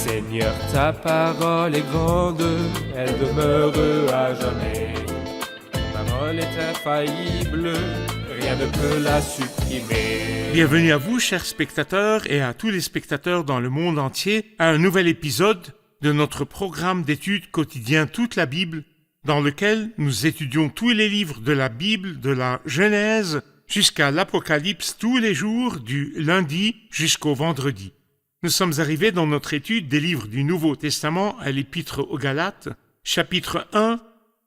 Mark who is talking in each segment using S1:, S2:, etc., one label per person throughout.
S1: Seigneur, ta parole est grande, elle demeure à jamais. Ta parole est infaillible, rien ne peut la supprimer.
S2: Bienvenue à vous, chers spectateurs, et à tous les spectateurs dans le monde entier, à un nouvel épisode de notre programme d'études quotidien Toute la Bible, dans lequel nous étudions tous les livres de la Bible, de la Genèse jusqu'à l'Apocalypse, tous les jours, du lundi jusqu'au vendredi. Nous sommes arrivés dans notre étude des livres du Nouveau Testament à l'Épître aux Galates, chapitre 1,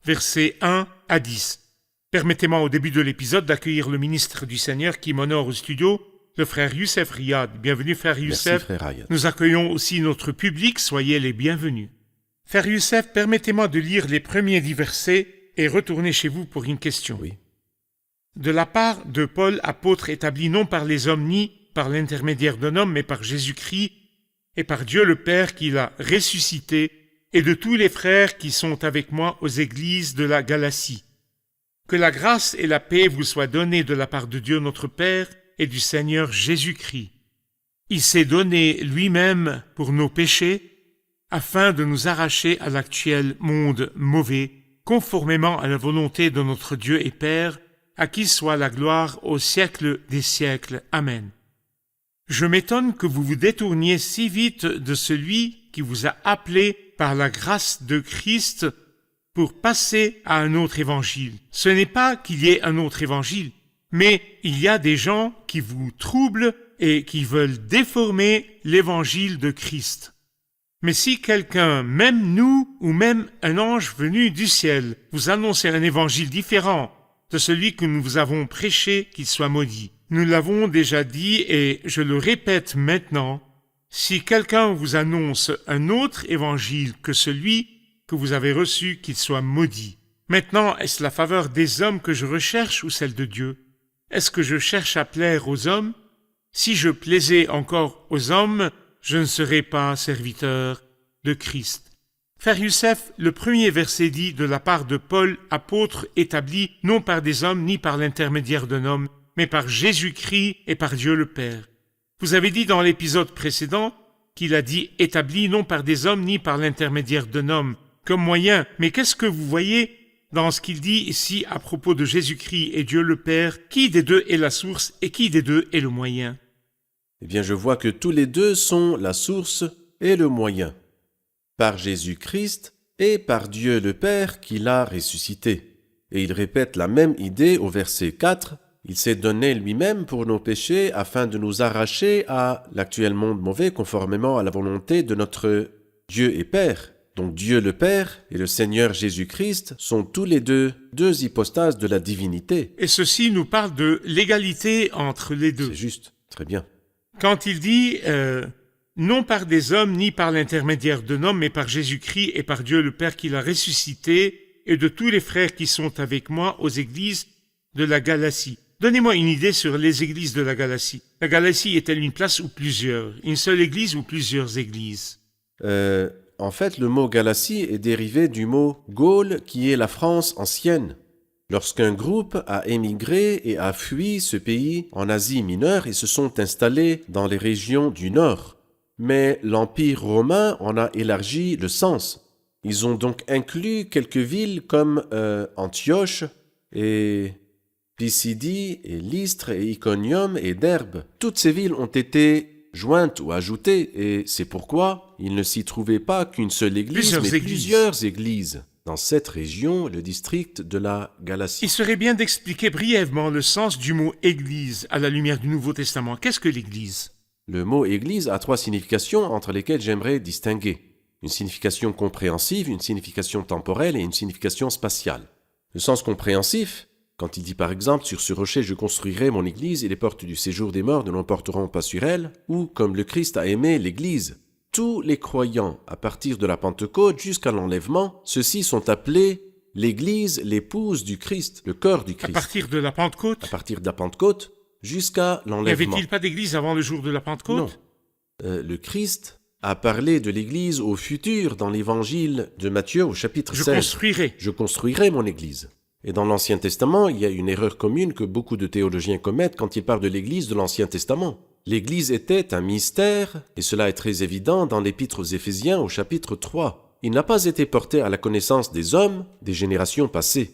S2: versets 1 à 10. Permettez-moi au début de l'épisode d'accueillir le ministre du Seigneur qui m'honore au studio, le frère Youssef Riyad. Bienvenue, frère Youssef.
S3: Merci, frère Riyad.
S2: Nous accueillons aussi notre public, soyez les bienvenus. Frère Youssef, permettez-moi de lire les premiers 10 versets et retourner chez vous pour une question.
S3: Oui.
S2: De la part de Paul, apôtre établi non par les hommes ni par l'intermédiaire d'un homme, mais par Jésus-Christ et par Dieu le Père qui l'a ressuscité, et de tous les frères qui sont avec moi aux églises de la Galatie. Que la grâce et la paix vous soient données de la part de Dieu notre Père et du Seigneur Jésus-Christ. Il s'est donné lui-même pour nos péchés, afin de nous arracher à l'actuel monde mauvais, conformément à la volonté de notre Dieu et Père, à qui soit la gloire au siècle des siècles. Amen. Je m'étonne que vous vous détourniez si vite de celui qui vous a appelé par la grâce de Christ pour passer à un autre évangile. Ce n'est pas qu'il y ait un autre évangile, mais il y a des gens qui vous troublent et qui veulent déformer l'évangile de Christ. Mais si quelqu'un, même nous ou même un ange venu du ciel, vous annonce un évangile différent de celui que nous vous avons prêché, qu'il soit maudit. Nous l'avons déjà dit et je le répète maintenant, si quelqu'un vous annonce un autre évangile que celui que vous avez reçu, qu'il soit maudit. Maintenant, est-ce la faveur des hommes que je recherche ou celle de Dieu? Est-ce que je cherche à plaire aux hommes? Si je plaisais encore aux hommes, je ne serais pas serviteur de Christ. Frère Youssef, le premier verset dit de la part de Paul, apôtre établi non par des hommes ni par l'intermédiaire d'un homme, mais par Jésus-Christ et par Dieu le Père. Vous avez dit dans l'épisode précédent qu'il a dit établi non par des hommes ni par l'intermédiaire d'un homme, comme moyen. Mais qu'est-ce que vous voyez dans ce qu'il dit ici à propos de Jésus-Christ et Dieu le Père? Qui des deux est la source et qui des deux est le moyen?
S3: Eh bien, je vois que tous les deux sont la source et le moyen, par Jésus-Christ et par Dieu le Père qui l'a ressuscité. Et il répète la même idée au verset 4. Il s'est donné lui-même pour nos péchés afin de nous arracher à l'actuel monde mauvais conformément à la volonté de notre Dieu et Père. Donc Dieu le Père et le Seigneur Jésus-Christ sont tous les deux hypostases de la divinité.
S2: Et ceci nous parle de l'égalité entre les deux.
S3: C'est juste, très bien.
S2: Quand il dit non par des hommes ni par l'intermédiaire d'un homme, mais par Jésus-Christ et par Dieu le Père qui l'a ressuscité, et de tous les frères qui sont avec moi aux églises de la Galatie. Donnez-moi une idée sur les églises de la Galatie. La Galatie est-elle une place ou plusieurs? Une seule église ou plusieurs églises?
S3: En fait, le mot Galatie est dérivé du mot Gaule, qui est la France ancienne. Lorsqu'un groupe a émigré et a fui ce pays en Asie mineure, ils se sont installés dans les régions du nord. Mais l'Empire romain en a élargi le sens. Ils ont donc inclus quelques villes comme Antioche et Pisidie et Lystre et Iconium et Derbe. Toutes ces villes ont été jointes ou ajoutées et c'est pourquoi il ne s'y trouvait pas qu'une seule église, plusieurs églises dans cette région, le district de la Galatie.
S2: Il serait bien d'expliquer brièvement le sens du mot « église » à la lumière du Nouveau Testament. Qu'est-ce que l'église?
S3: Le mot « église » a 3 significations entre lesquelles j'aimerais distinguer. Une signification compréhensive, une signification temporelle et une signification spatiale. Le sens compréhensif, quand il dit par exemple « Sur ce rocher je construirai mon église et les portes du séjour des morts ne l'emporteront pas sur elle » ou comme le Christ a aimé l'église. Tous les croyants, à partir de la Pentecôte jusqu'à l'enlèvement, ceux-ci sont appelés l'église, l'épouse du Christ, le corps du Christ.
S2: À partir de la Pentecôte?
S3: À partir de la Pentecôte jusqu'à l'enlèvement.
S2: N'y avait-il pas d'église avant le jour de la Pentecôte?
S3: Non. Le Christ a parlé de l'église au futur dans l'évangile de Matthieu au chapitre 16. Je construirai mon église. Et dans l'Ancien Testament, il y a une erreur commune que beaucoup de théologiens commettent quand ils parlent de l'église de l'Ancien Testament. L'Église était un mystère, et cela est très évident dans l'Épître aux Éphésiens au chapitre 3. Il n'a pas été porté à la connaissance des hommes des générations passées.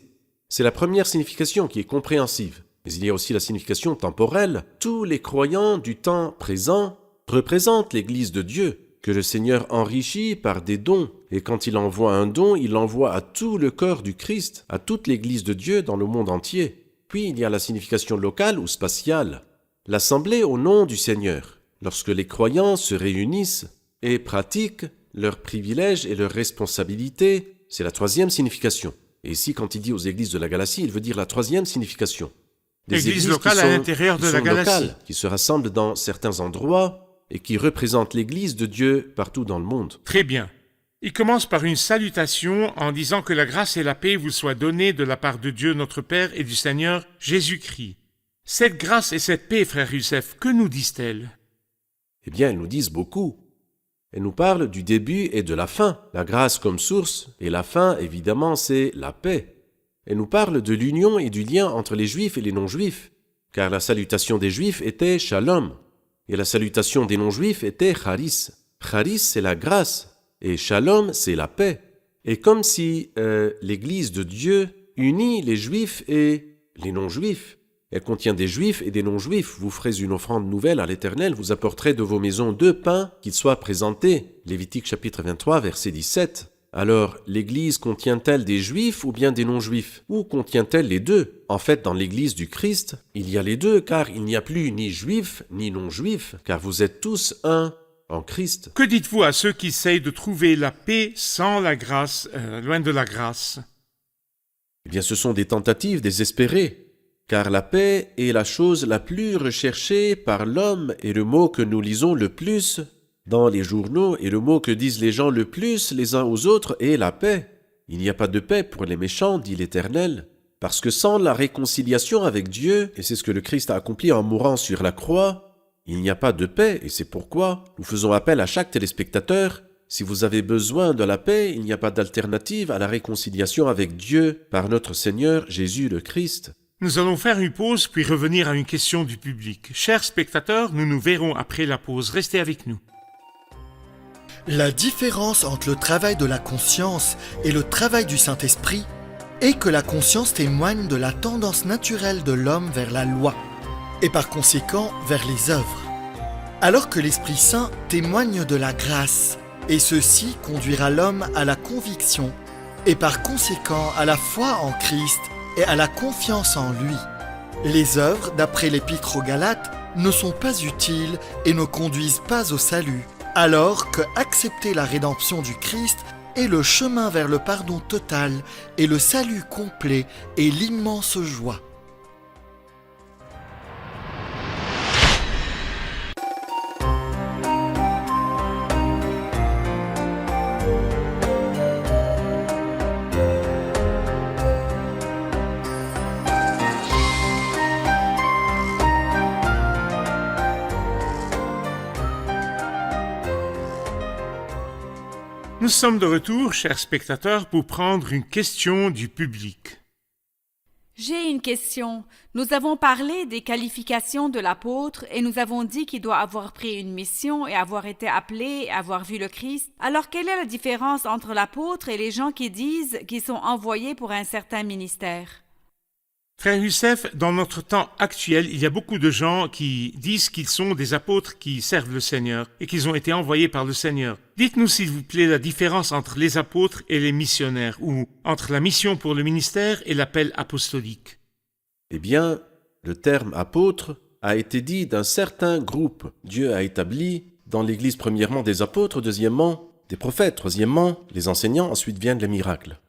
S3: C'est la première signification qui est compréhensive. Mais il y a aussi la signification temporelle. Tous les croyants du temps présent représentent l'Église de Dieu, que le Seigneur enrichit par des dons. Et quand il envoie un don, il l'envoie à tout le corps du Christ, à toute l'Église de Dieu dans le monde entier. Puis il y a la signification locale ou spatiale. L'assemblée au nom du Seigneur, lorsque les croyants se réunissent et pratiquent leurs privilèges et leurs responsabilités, c'est la troisième signification. Et ici, quand il dit aux églises de la Galatie, il veut dire la troisième signification. Des
S2: Église locale à l'intérieur de la Galatie.
S3: Locales, qui se rassemblent dans certains endroits et qui représentent l'Église de Dieu partout dans le monde.
S2: Très bien. Il commence par une salutation en disant que la grâce et la paix vous soient données de la part de Dieu notre Père et du Seigneur Jésus-Christ. Cette grâce et cette paix, frère Youssef, que nous disent-elles?
S3: Eh bien, elles nous disent beaucoup. Elles nous parlent du début et de la fin. La grâce comme source, et la fin, évidemment, c'est la paix. Elles nous parlent de l'union et du lien entre les Juifs et les non-Juifs, car la salutation des Juifs était Shalom, et la salutation des non-Juifs était Charis. Charis, c'est la grâce, et Shalom, c'est la paix. Et comme si l'Église de Dieu unit les Juifs et les non-Juifs. Elle contient des Juifs et des non-Juifs. Vous ferez une offrande nouvelle à l'Éternel, vous apporterez de vos maisons 2 pains qu'ils soient présentés. Lévitique chapitre 23, verset 17. Alors, l'Église contient-elle des Juifs ou bien des non-Juifs? Ou contient-elle les deux? En fait, dans l'Église du Christ, il y a les deux, car il n'y a plus ni Juifs ni non-Juifs, car vous êtes tous un en Christ.
S2: Que dites-vous à ceux qui essayent de trouver la paix sans la grâce, loin de la grâce?
S3: Eh bien, ce sont des tentatives désespérées. Car la paix est la chose la plus recherchée par l'homme et le mot que nous lisons le plus dans les journaux et le mot que disent les gens le plus les uns aux autres est la paix. Il n'y a pas de paix pour les méchants, dit l'Éternel, parce que sans la réconciliation avec Dieu, et c'est ce que le Christ a accompli en mourant sur la croix, il n'y a pas de paix, et c'est pourquoi nous faisons appel à chaque téléspectateur. Si vous avez besoin de la paix, il n'y a pas d'alternative à la réconciliation avec Dieu par notre Seigneur Jésus le Christ.
S2: Nous allons faire une pause puis revenir à une question du public. Chers spectateurs, nous nous verrons après la pause. Restez avec nous.
S4: La différence entre le travail de la conscience et le travail du Saint-Esprit est que la conscience témoigne de la tendance naturelle de l'homme vers la loi et par conséquent vers les œuvres, alors que l'Esprit Saint témoigne de la grâce et ceci conduira l'homme à la conviction et par conséquent à la foi en Christ et à la confiance en lui. Les œuvres, d'après l'Épître aux Galates, ne sont pas utiles et ne conduisent pas au salut, alors que accepter la rédemption du Christ est le chemin vers le pardon total et le salut complet et l'immense joie.
S2: Nous sommes de retour, chers spectateurs, pour prendre une question du public.
S5: J'ai une question. Nous avons parlé des qualifications de l'apôtre et nous avons dit qu'il doit avoir pris une mission et avoir été appelé et avoir vu le Christ. Alors, quelle est la différence entre l'apôtre et les gens qui disent qu'ils sont envoyés pour un certain ministère?
S2: Frère Youssef, dans notre temps actuel, il y a beaucoup de gens qui disent qu'ils sont des apôtres qui servent le Seigneur et qu'ils ont été envoyés par le Seigneur. Dites-nous s'il vous plaît la différence entre les apôtres et les missionnaires, ou entre la mission pour le ministère et l'appel apostolique.
S3: Eh bien, le terme apôtre a été dit d'un certain groupe. Dieu a établi dans l'Église premièrement des apôtres, deuxièmement des prophètes, troisièmement les enseignants, ensuite viennent les miracles.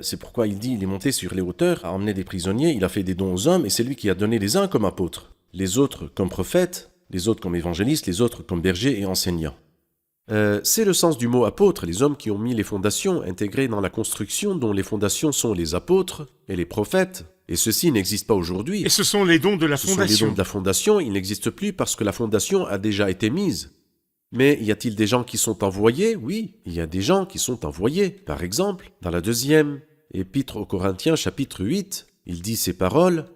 S3: C'est pourquoi il dit, il est monté sur les hauteurs, a emmené des prisonniers, il a fait des dons aux hommes, et c'est lui qui a donné les uns comme apôtres, les autres comme prophètes, les autres comme évangélistes, les autres comme bergers et enseignants. C'est le sens du mot apôtre, les hommes qui ont mis les fondations, intégrés dans la construction dont les fondations sont les apôtres et les prophètes, et ceci n'existe pas aujourd'hui.
S2: Et ce sont les dons de la fondation.
S3: Ce sont les dons de la fondation, ils n'existent plus parce que la fondation a déjà été mise. Mais y a-t-il des gens qui sont envoyés? Oui, il y a des gens qui sont envoyés. Par exemple, dans la deuxième épître aux Corinthiens, chapitre 8, il dit ces paroles.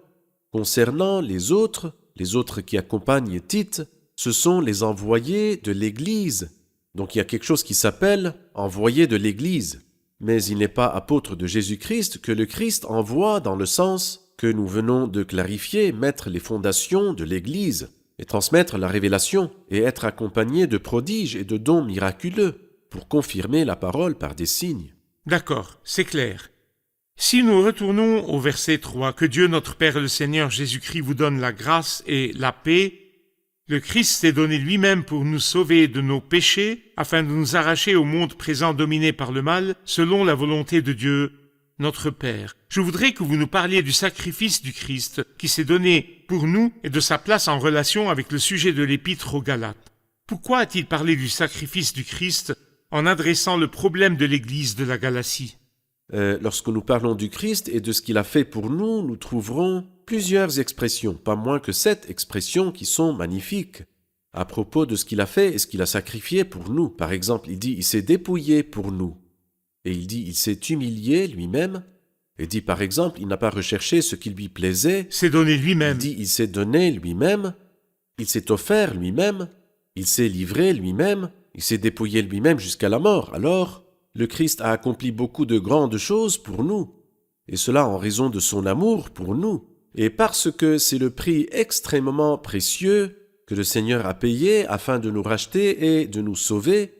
S3: Concernant les autres, les autres qui accompagnent Tite, ce sont les envoyés de l'Église. Donc il y a quelque chose qui s'appelle envoyé de l'Église. Mais il n'est pas apôtre de Jésus-Christ que le Christ envoie dans le sens que nous venons de clarifier, mettre les fondations de l'Église et transmettre la révélation et être accompagné de prodiges et de dons miraculeux pour confirmer la parole par des signes.
S2: D'accord, c'est clair. Si nous retournons au verset 3, que Dieu notre Père et le Seigneur Jésus-Christ vous donne la grâce et la paix, le Christ s'est donné lui-même pour nous sauver de nos péchés, afin de nous arracher au monde présent dominé par le mal, selon la volonté de Dieu, notre Père. Je voudrais que vous nous parliez du sacrifice du Christ qui s'est donné pour nous et de sa place en relation avec le sujet de l'épître aux Galates. Pourquoi a-t-il parlé du sacrifice du Christ en adressant le problème de l'Église de la Galatie?
S3: Lorsque nous parlons du Christ et de ce qu'il a fait pour nous, nous trouverons plusieurs expressions, pas moins que 7 expressions qui sont magnifiques à propos de ce qu'il a fait et ce qu'il a sacrifié pour nous. Par exemple, il dit « il s'est dépouillé pour nous ». Et il dit « il s'est humilié lui-même ». Et dit par exemple « il n'a pas recherché ce qui lui plaisait ».
S2: S'est donné lui-même.
S3: Il dit « il s'est donné lui-même ». Il s'est offert lui-même. Il s'est livré lui-même. Il s'est dépouillé lui-même jusqu'à la mort. Alors, le Christ a accompli beaucoup de grandes choses pour nous. Et cela en raison de son amour pour nous. Et parce que c'est le prix extrêmement précieux que le Seigneur a payé afin de nous racheter et de nous sauver,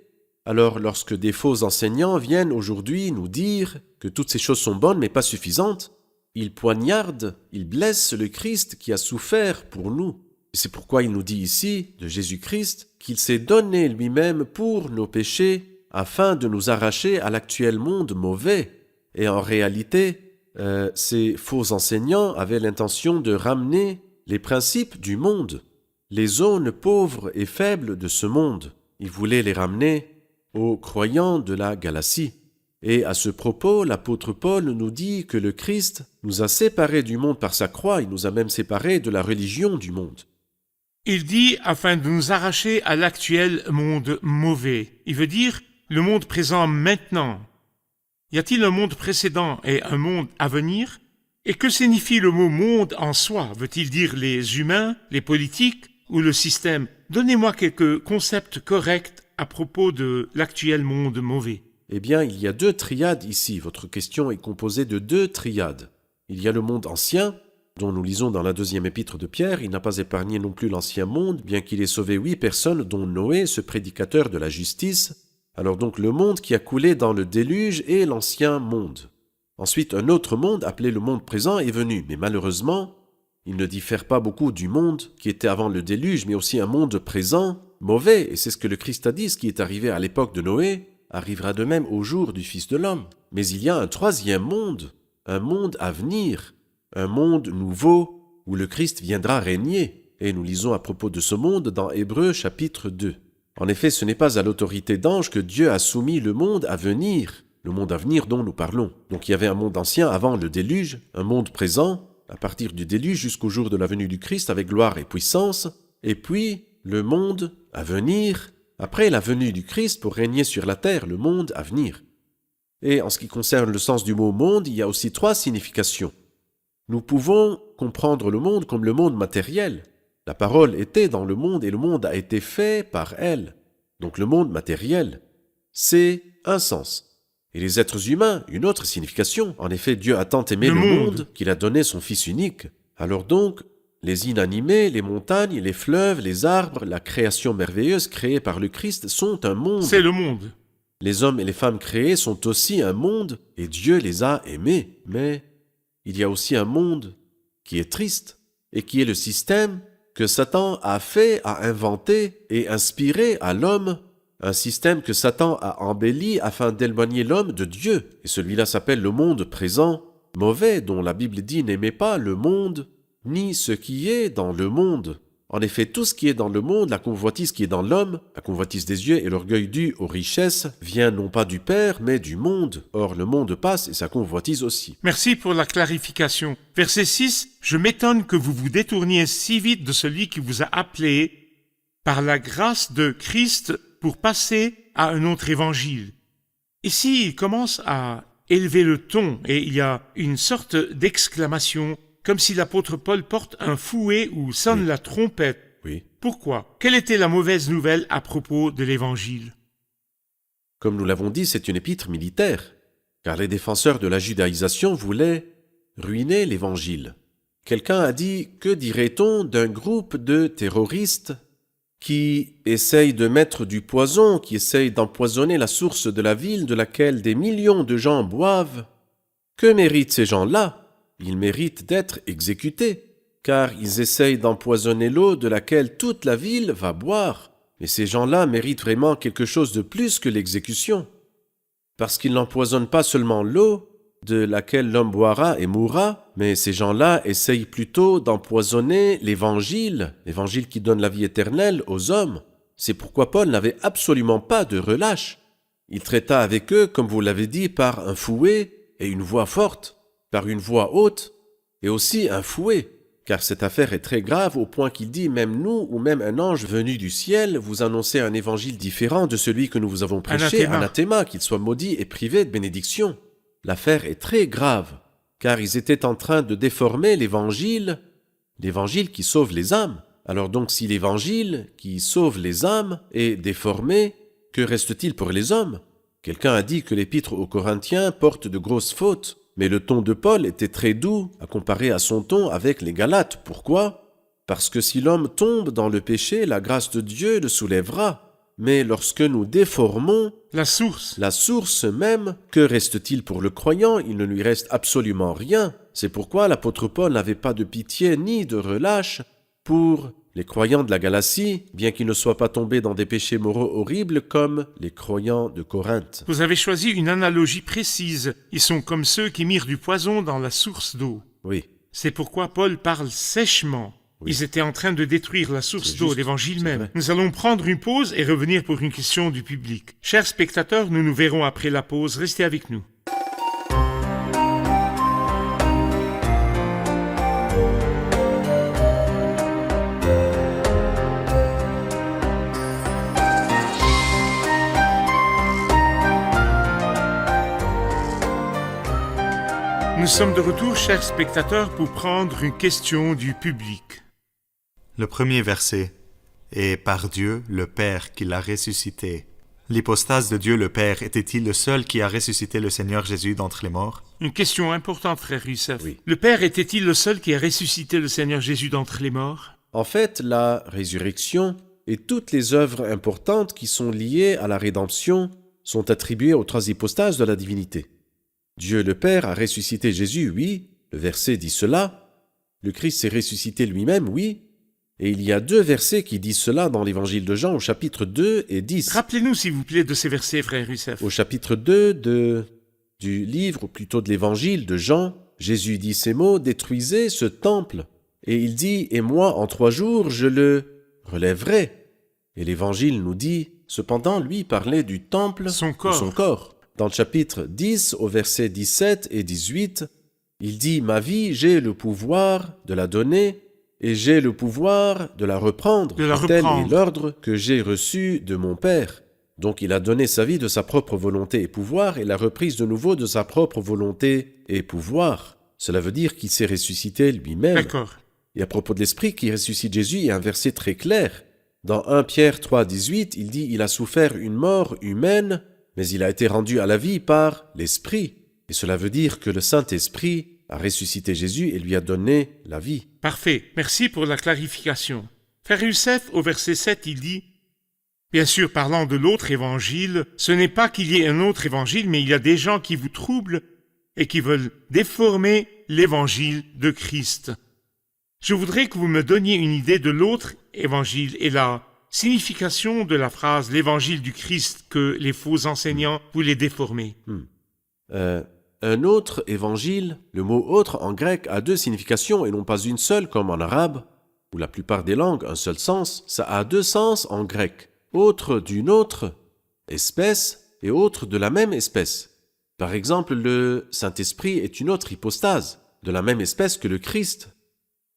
S3: alors lorsque des faux enseignants viennent aujourd'hui nous dire que toutes ces choses sont bonnes mais pas suffisantes, ils poignardent, ils blessent le Christ qui a souffert pour nous. Et c'est pourquoi il nous dit ici, de Jésus-Christ, qu'il s'est donné lui-même pour nos péchés afin de nous arracher à l'actuel monde mauvais. Et en réalité, ces faux enseignants avaient l'intention de ramener les principes du monde, les zones pauvres et faibles de ce monde. Ils voulaient les ramener aux croyants de la Galatie. Et à ce propos, l'apôtre Paul nous dit que le Christ nous a séparés du monde par sa croix, il nous a même séparés de la religion du monde.
S2: Il dit afin de nous arracher à l'actuel monde mauvais. Il veut dire le monde présent maintenant. Y a-t-il un monde précédent et un monde à venir? Et que signifie le mot monde en soi? Veut-il dire les humains, les politiques ou le système? Donnez-moi quelques concepts corrects à propos de l'actuel monde mauvais.
S3: Eh bien, il y a 2 triades ici. Votre question est composée de 2 triades. Il y a le monde ancien, dont nous lisons dans la 2e épître de Pierre. Il n'a pas épargné non plus l'ancien monde, bien qu'il ait sauvé 8 personnes, dont Noé, ce prédicateur de la justice. Alors donc le monde qui a coulé dans le déluge est l'ancien monde. Ensuite, un autre monde, appelé le monde présent, est venu. Mais malheureusement, il ne diffère pas beaucoup du monde qui était avant le déluge, mais aussi un monde présent, mauvais. Et c'est ce que le Christ a dit, ce qui est arrivé à l'époque de Noé, arrivera de même au jour du Fils de l'homme. Mais il y a un 3e monde, un monde à venir, un monde nouveau, où le Christ viendra régner. Et nous lisons à propos de ce monde dans Hébreux chapitre 2. En effet, ce n'est pas à l'autorité d'ange que Dieu a soumis le monde à venir, le monde à venir dont nous parlons. Donc il y avait un monde ancien avant le déluge, un monde présent, à partir du déluge jusqu'au jour de la venue du Christ avec gloire et puissance, et puis le monde à venir, après la venue du Christ pour régner sur la terre, le monde à venir. Et en ce qui concerne le sens du mot monde, il y a aussi 3 significations. Nous pouvons comprendre le monde comme le monde matériel. La parole était dans le monde et le monde a été fait par elle. Donc le monde matériel, c'est un sens. Et les êtres humains, une autre signification. En effet, Dieu a tant aimé le monde qu'il a donné son Fils unique. Alors donc, les inanimés, les montagnes, les fleuves, les arbres, la création merveilleuse créée par le Christ sont un monde.
S2: C'est le monde.
S3: Les hommes et les femmes créés sont aussi un monde et Dieu les a aimés. Mais il y a aussi un monde qui est triste et qui est le système que Satan a fait, a inventé et inspiré à l'homme, un système que Satan a embelli afin d'éloigner l'homme de Dieu. Et celui-là s'appelle le monde présent, mauvais, dont la Bible dit « n'aimez pas le monde, ni ce qui est dans le monde ». En effet, tout ce qui est dans le monde, la convoitise qui est dans l'homme, la convoitise des yeux et l'orgueil dû aux richesses, vient non pas du Père, mais du monde. Or, le monde passe et sa convoitise aussi.
S2: Merci pour la clarification. Verset 6, « Je m'étonne que vous vous détourniez si vite de celui qui vous a appelé par la grâce de Christ pour passer à un autre évangile. » Ici, il commence à élever le ton et il y a une sorte d'exclamation comme si l'apôtre Paul porte un fouet ou sonne la trompette.
S3: Oui.
S2: Pourquoi? Quelle était la mauvaise nouvelle à propos de l'Évangile?
S3: Comme nous l'avons dit, c'est une épître militaire, car les défenseurs de la judaïsation voulaient ruiner l'Évangile. Quelqu'un a dit, que dirait-on d'un groupe de terroristes qui essayent de mettre du poison, qui essayent d'empoisonner la source de la ville de laquelle des millions de gens boivent? Que méritent ces gens-là? Ils méritent d'être exécutés, car ils essayent d'empoisonner l'eau de laquelle toute la ville va boire. Mais ces gens-là méritent vraiment quelque chose de plus que l'exécution, parce qu'ils n'empoisonnent pas seulement l'eau de laquelle l'homme boira et mourra, mais ces gens-là essayent plutôt d'empoisonner l'Évangile qui donne la vie éternelle aux hommes. C'est pourquoi Paul n'avait absolument pas de relâche. Il traita avec eux, comme vous l'avez dit, par un fouet et une voix forte, par une voix haute, et aussi un fouet, car cette affaire est très grave au point qu'il dit, même nous ou même un ange venu du ciel vous annoncer un évangile différent de celui que nous vous avons prêché, anathema, qu'il soit maudit et privé de bénédiction. L'affaire est très grave, car ils étaient en train de déformer l'évangile qui sauve les âmes. Alors donc si l'évangile qui sauve les âmes est déformé, que reste-t-il pour les hommes? Quelqu'un a dit que l'épître aux Corinthiens porte de grosses fautes, mais le ton de Paul était très doux à comparer à son ton avec les Galates. Pourquoi? Parce que si l'homme tombe dans le péché, la grâce de Dieu le soulèvera. Mais lorsque nous déformons
S2: la source
S3: même, que reste-t-il pour le croyant? Il ne lui reste absolument rien. C'est pourquoi l'apôtre Paul n'avait pas de pitié ni de relâche pour les croyants de la Galatie, bien qu'ils ne soient pas tombés dans des péchés moraux horribles comme les croyants de Corinthe.
S2: Vous avez choisi une analogie précise. Ils sont comme ceux qui mirent du poison dans la source d'eau.
S3: Oui.
S2: C'est pourquoi Paul parle sèchement. Oui. Ils étaient en train de détruire la source d'eau, l'Évangile même. Vrai. Nous allons prendre une pause et revenir pour une question du public. Chers spectateurs, nous nous verrons après la pause. Restez avec nous. Nous sommes de retour, chers spectateurs, pour prendre une question du public.
S6: Le premier verset est « Par Dieu, le Père, qui l'a ressuscité ». L'hypostase de Dieu le Père était-il le seul qui a ressuscité le Seigneur Jésus d'entre les morts?
S2: Une question importante, frère Youssef.
S3: Oui.
S2: Le Père était-il le seul qui a ressuscité le Seigneur Jésus d'entre les morts?
S3: En fait, la résurrection et toutes les œuvres importantes qui sont liées à la rédemption sont attribuées aux trois hypostases de la divinité. Dieu le Père a ressuscité Jésus, oui, le verset dit cela. Le Christ s'est ressuscité lui-même, oui. Et il y a 2 versets qui disent cela dans l'évangile de Jean au chapitre 2 et 10.
S2: Rappelez-nous s'il vous plaît de ces versets, frère Youssef.
S3: Au chapitre 2 du livre, ou plutôt de l'évangile de Jean, Jésus dit ces mots, « Détruisez ce temple ». Et il dit, « Et moi, en 3 jours, je le relèverai ». Et l'évangile nous dit, cependant, lui parlait du temple,
S2: son
S3: son corps. Dans le chapitre 10, au verset 17 et 18, il dit « Ma vie, j'ai le pouvoir de la donner et j'ai le pouvoir de la reprendre. Tel est l'ordre que j'ai reçu de mon Père. » Donc il a donné sa vie de sa propre volonté et pouvoir et l'a reprise de nouveau de sa propre volonté et pouvoir. Cela veut dire qu'il s'est ressuscité lui-même.
S2: D'accord.
S3: Et à propos de l'Esprit qui ressuscite Jésus, il y a un verset très clair. Dans 1 Pierre 3, 18, il dit « Il a souffert une mort humaine, mais il a été rendu à la vie par l'Esprit. » Et cela veut dire que le Saint-Esprit a ressuscité Jésus et lui a donné la vie.
S2: Parfait. Merci pour la clarification. Frère Youssef, au verset 7, il dit « Bien sûr, parlant de l'autre évangile, ce n'est pas qu'il y ait un autre évangile, mais il y a des gens qui vous troublent et qui veulent déformer l'évangile de Christ. Je voudrais que vous me donniez une idée de l'autre évangile et la signification de la phrase « l'évangile du Christ » que les faux enseignants voulaient déformer.
S3: Un autre évangile, le mot « autre » en grec a 2 significations et non pas une seule comme en arabe, ou la plupart des langues, un seul sens. Ça a 2 sens en grec. Autre d'une autre espèce et autre de la même espèce. Par exemple, le Saint-Esprit est une autre hypostase, de la même espèce que le Christ.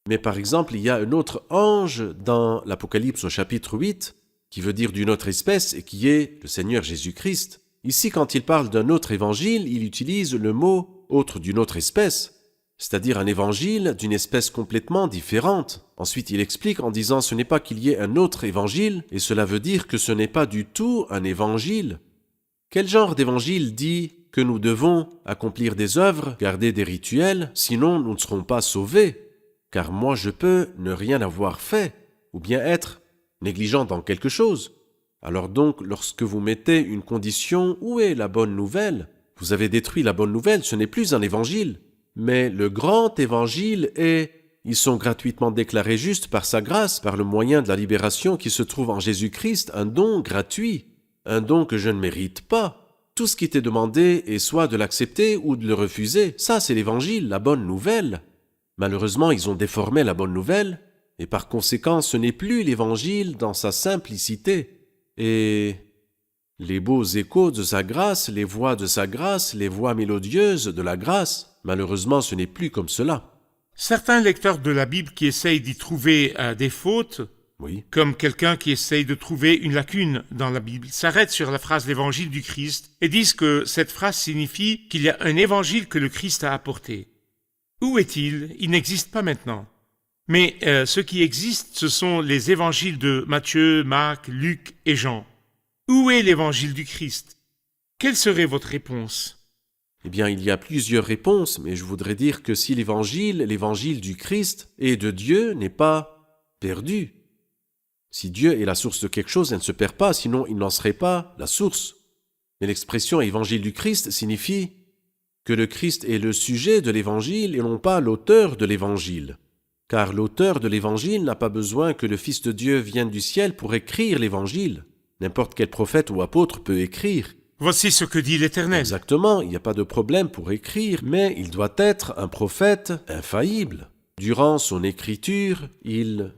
S3: Mais par exemple, il y a un autre ange dans l'Apocalypse au chapitre 8, qui veut dire d'une autre espèce et qui est le Seigneur Jésus-Christ. Ici, quand il parle d'un autre évangile, il utilise le mot « autre d'une autre espèce ». c'est-à-dire un évangile d'une espèce complètement différente. Ensuite, il explique en disant ce n'est pas qu'il y ait un autre évangile, et cela veut dire que ce n'est pas du tout un évangile. Quel genre d'évangile dit que nous devons accomplir des œuvres, garder des rituels, sinon nous ne serons pas sauvés? Car moi je peux ne rien avoir fait, ou bien être négligent dans quelque chose. Alors donc, lorsque vous mettez une condition, où est la bonne nouvelle? Vous avez détruit la bonne nouvelle, ce n'est plus un évangile. Mais le grand évangile est, ils sont gratuitement déclarés justes par sa grâce, par le moyen de la libération qui se trouve en Jésus-Christ, un don gratuit, un don que je ne mérite pas. Tout ce qui t'est demandé est soit de l'accepter ou de le refuser. Ça, c'est l'évangile, la bonne nouvelle. Malheureusement, ils ont déformé la bonne nouvelle, et par conséquent, ce n'est plus l'évangile dans sa simplicité. Et les beaux échos de sa grâce, les voix de sa grâce, les voix mélodieuses de la grâce, malheureusement, ce n'est plus comme cela.
S2: Certains lecteurs de la Bible qui essayent d'y trouver des fautes,
S3: Oui,
S2: comme quelqu'un qui essaye de trouver une lacune dans la Bible, s'arrêtent sur la phrase l'évangile du Christ et disent que cette phrase signifie qu'il y a un évangile que le Christ a apporté. Où est-il? Il n'existe pas maintenant. Mais ce qui existe, ce sont les évangiles de Matthieu, Marc, Luc et Jean. Où est l'évangile du Christ? Quelle serait votre réponse?
S3: eh bien, il y a plusieurs réponses, mais je voudrais dire que si l'évangile du Christ et de Dieu n'est pas perdu, si Dieu est la source de quelque chose, elle ne se perd pas, sinon il n'en serait pas la source. Mais l'expression évangile du Christ signifie que le Christ est le sujet de l'évangile et non pas l'auteur de l'évangile. Car l'auteur de l'évangile n'a pas besoin que le Fils de Dieu vienne du ciel pour écrire l'évangile. N'importe quel prophète ou apôtre peut écrire.
S2: Voici ce que dit l'Éternel.
S3: Exactement, il n'y a pas de problème pour écrire, mais il doit être un prophète infaillible. Durant son écriture, il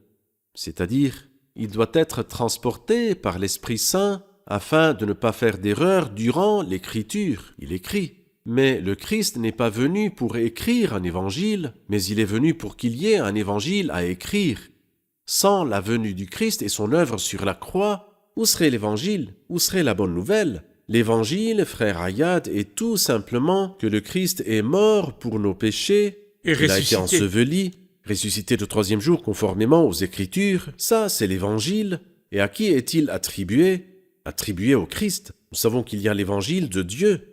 S3: doit être transporté par l'Esprit Saint afin de ne pas faire d'erreur durant l'écriture. Il écrit. Mais le Christ n'est pas venu pour écrire un évangile, mais il est venu pour qu'il y ait un évangile à écrire. Sans la venue du Christ et son œuvre sur la croix, où serait l'évangile? Où serait la bonne nouvelle? L'évangile, frère Ayad, est tout simplement que le Christ est mort pour nos péchés,
S2: Et
S3: qu'il a été
S2: ressuscité.
S3: enseveli, ressuscité le troisième jour conformément aux Écritures. Ça, c'est l'évangile. Et à qui est-il attribué? Attribué au Christ. Nous savons qu'il y a l'évangile de Dieu.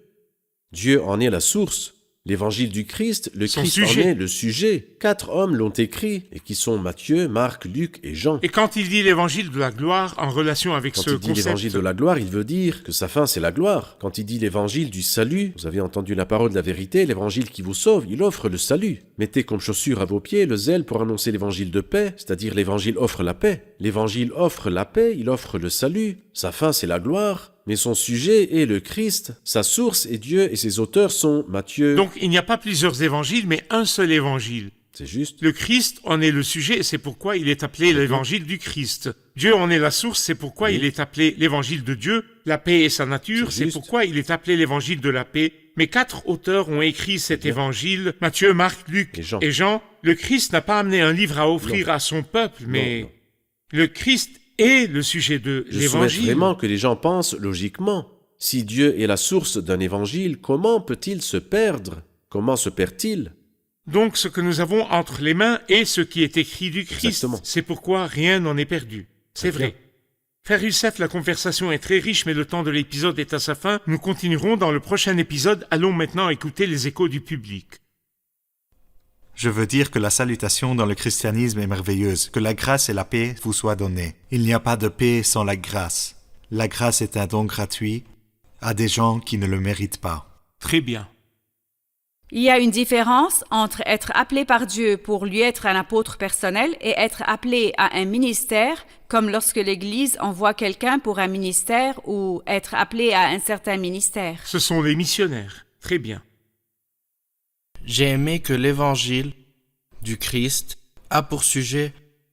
S3: Dieu en est la source. L'évangile du Christ, le
S2: Son
S3: Christ
S2: sujet.
S3: en est le sujet. 4 hommes l'ont écrit, et qui sont Matthieu, Marc, Luc et Jean.
S2: Et quand il dit l'évangile de la gloire en relation avec
S3: Quand
S2: ce
S3: il dit
S2: concept,
S3: l'évangile de la gloire, il veut dire que sa fin, c'est la gloire. Quand il dit l'évangile du salut, vous avez entendu la parole de la vérité, l'évangile qui vous sauve, il offre le salut. Mettez comme chaussure à vos pieds le zèle pour annoncer l'évangile de paix, c'est-à-dire l'évangile offre la paix. L'évangile offre la paix, il offre le salut. Sa fin, c'est la gloire. Mais son sujet est le Christ, sa source est Dieu et ses auteurs sont Matthieu.
S2: donc il n'y a pas plusieurs évangiles, mais un seul évangile.
S3: C'est juste.
S2: Le Christ en est le sujet et c'est pourquoi il est appelé l'évangile du Christ. Dieu en est la source, c'est pourquoi
S3: Oui.
S2: il est appelé l'évangile de Dieu. La paix est sa nature,
S3: C'est
S2: c'est
S3: juste.
S2: pourquoi il est appelé l'évangile de la paix. Mais 4 auteurs ont écrit cet
S3: bien.
S2: évangile, Matthieu, Marc, Luc
S3: Et Jean.
S2: Le Christ n'a pas amené un livre à offrir à son peuple, mais
S3: non.
S2: le Christ est le sujet de
S3: Je souhaite
S2: l'évangile.
S3: vraiment que les gens pensent logiquement. Si Dieu est la source d'un évangile, comment peut-il se perdre? Comment se perd-il?
S2: Donc ce que nous avons entre les mains est ce qui est écrit du Christ.
S3: Exactement.
S2: C'est pourquoi rien n'en est perdu. C'est
S3: Très
S2: vrai. Frère Youssef, la conversation est très riche, mais le temps de l'épisode est à sa fin. Nous continuerons dans le prochain épisode. Allons maintenant écouter les échos du public.
S6: Je veux dire que la salutation dans le christianisme est merveilleuse, que la grâce et la paix vous soient données. Il n'y a pas de paix sans la grâce. La grâce est un don gratuit à des gens qui ne le méritent pas.
S2: Très bien.
S5: Il y a une différence entre être appelé par Dieu pour lui être un apôtre personnel et être appelé à un ministère, comme lorsque l'Église envoie quelqu'un pour un ministère ou être appelé à un certain ministère.
S2: Ce sont les missionnaires. Très bien.
S7: J'ai aimé que l'évangile du Christ a pour sujet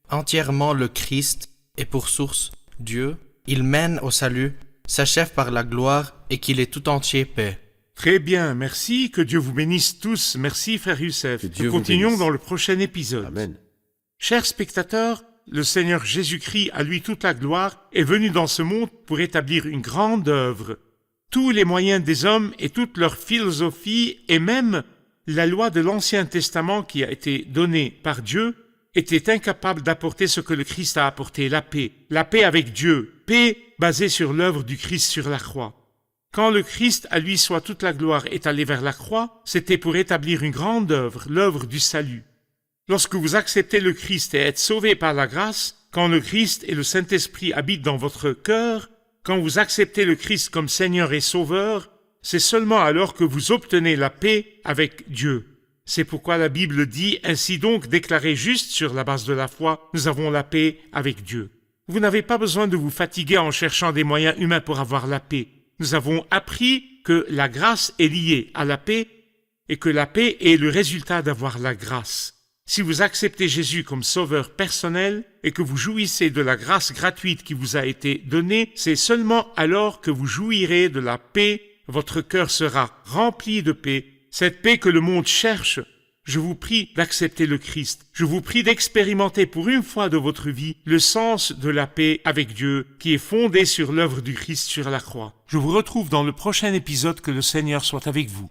S7: entièrement le Christ et pour source Dieu. Il mène au salut, s'achève par la gloire et qu'il est tout entier paix.
S2: Très bien, merci. Que Dieu vous bénisse tous. Merci, frère Youssef.
S3: Que Dieu
S2: Nous
S3: vous
S2: continuons
S3: bénisse.
S2: dans le prochain épisode.
S3: Amen.
S2: Chers spectateurs, le Seigneur Jésus-Christ, à lui toute la gloire, est venu dans ce monde pour établir une grande œuvre. Tous les moyens des hommes et toute leur philosophie et même La loi de l'Ancien Testament qui a été donnée par Dieu était incapable d'apporter ce que le Christ a apporté, la paix avec Dieu, paix basée sur l'œuvre du Christ sur la croix. Quand le Christ, à lui soit toute la gloire, est allé vers la croix, c'était pour établir une grande œuvre, l'œuvre du salut. Lorsque vous acceptez le Christ et êtes sauvés par la grâce, quand le Christ et le Saint-Esprit habitent dans votre cœur, quand vous acceptez le Christ comme Seigneur et Sauveur, c'est seulement alors que vous obtenez la paix avec Dieu. C'est pourquoi la Bible dit « Ainsi donc, déclarés justes sur la base de la foi, nous avons la paix avec Dieu. » Vous n'avez pas besoin de vous fatiguer en cherchant des moyens humains pour avoir la paix. Nous avons appris que la grâce est liée à la paix et que la paix est le résultat d'avoir la grâce. Si vous acceptez Jésus comme sauveur personnel et que vous jouissez de la grâce gratuite qui vous a été donnée, c'est seulement alors que vous jouirez de la paix, votre cœur sera rempli de paix, cette paix que le monde cherche. Je vous prie d'accepter le Christ. Je vous prie d'expérimenter pour une fois de votre vie le sens de la paix avec Dieu qui est fondé sur l'œuvre du Christ sur la croix. Je vous retrouve dans le prochain épisode. Que le Seigneur soit avec vous.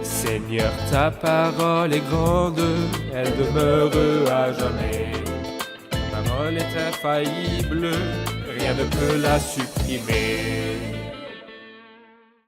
S1: Seigneur, ta parole est grande, elle demeure à jamais. Ta parole est infaillible, rien ne peut la supprimer.